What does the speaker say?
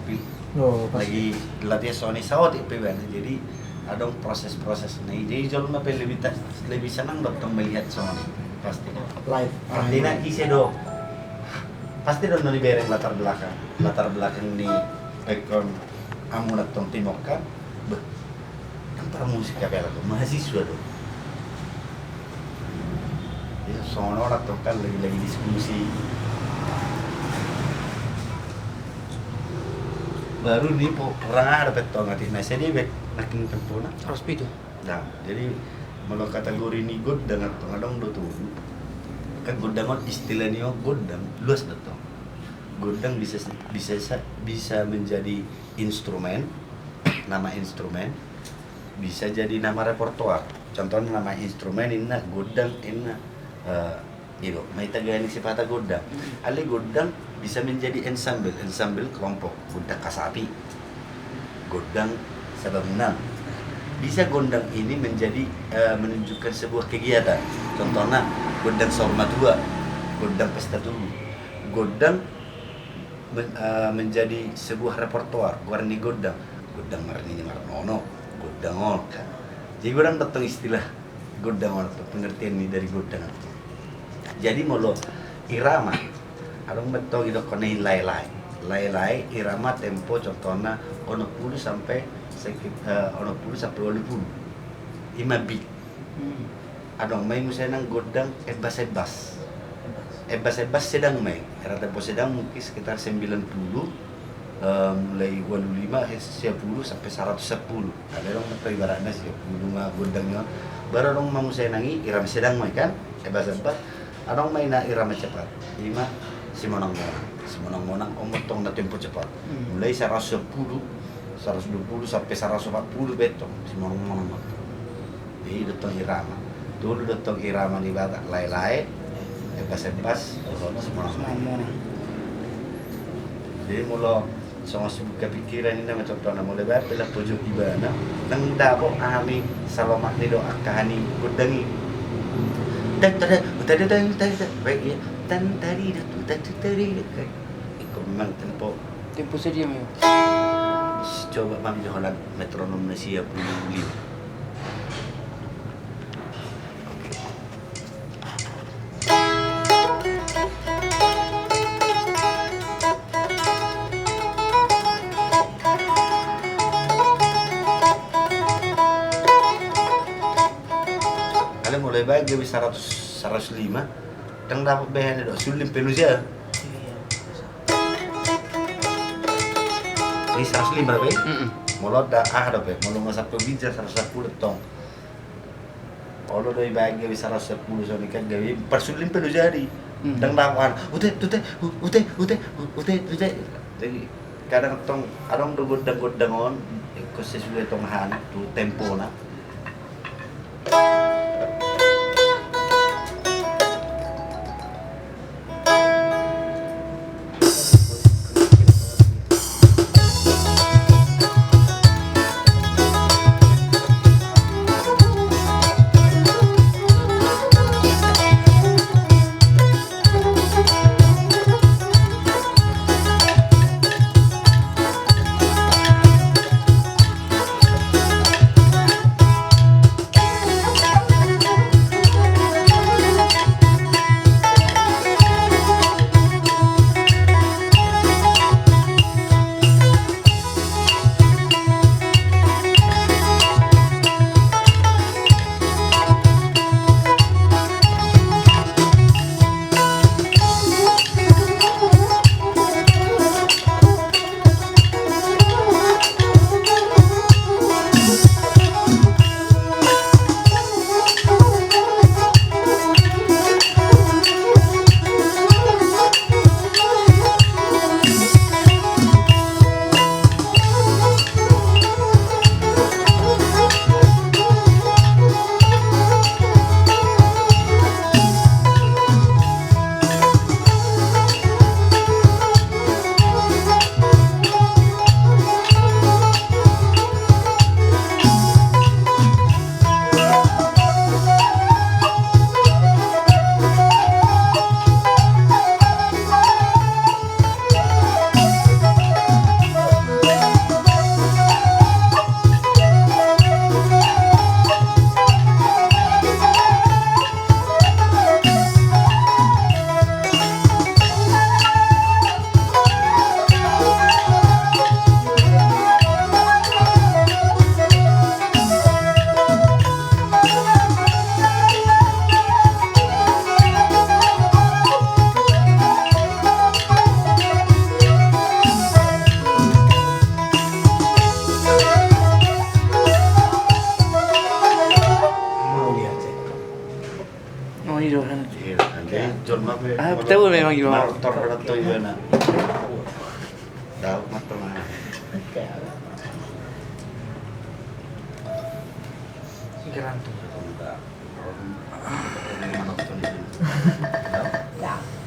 tapi Oh, lagi latih Sony sawat itu kan. Jadi ada proses-proses nih. Jadi kalau lebih senang dokter melihat Sony pasti. live. Artinya isi do pasti dong dari bereng latar belakang di ekon amun datang timok kan, kan para musik apa lagu mahasiswa do. Ya sono datang kan lagi diskusi. Baru nih orang ada petong hati nasi dia bet nakin tempuna. Harus itu. Nah, jadi kalau kategori ini godang atau kadang do tuh kan godang istilahnya godang luas datang. Godang bisa menjadi instrumen, nama instrumen, bisa jadi nama repertoar. Contohnya nama instrumen ini godang ini itu, mai tagani sifat godang. Ali godang bisa menjadi ensemble kelompok, godang kasapi, godang sabangunan. Bisa gondang ini menjadi menunjukkan sebuah kegiatan. Contohnya gondang Sorma Tua, gondang Pesta Tulu. Gondang menjadi sebuah repertoar. Warni gondang, gondang Marni Marnono, gondang on kan. Jadi orang datang istilah gondang on, pengertian ini dari gondang. Jadi molo irama, adong betul itu kone lay irama tempo contohnya ono 10 sampai 20 5 beat. Adong may misalnya nang godang ebas sedang may era tempo sedang mungkin sekitar 90 mulai 85 10 sampai 110 ada dong ibaratnya 10 mah godangnya baru dong mau saya nangi irama sedang may kan ebas adong may na irama cepat 5 si monang omotong na tempo cepat mulai 110 120 sampai 140 betong si monong ini datang irama dulu datang irama di batak lay ebas semua jadi mula sama sebut kepikiran ini macam tu nak mulai bayar pelah pojok ibana nang dabo ami salamat ni doa kahani kudangi baik ya tadi ikut memang Tempo saja mayo. coba mami jolan metronom na siya pulih. Kalian mulai baik dia bisa 105 dan dapat bahan itu sulim penuh saja. Ini 105 berapa ya? Mulai dah ada pe, mulai masa pembinca 110 tong. Kalau dari baik dia bisa 110 soalnya kan dia persulim penuh jadi. Dan dapat ute. Jadi kadang tong adong do godang-godangon ikut sesuai tong han tu tempo na. Betul memang gimana? Martor berat tuh gimana? Tahu mata mana? Gerantung. Mana tuh?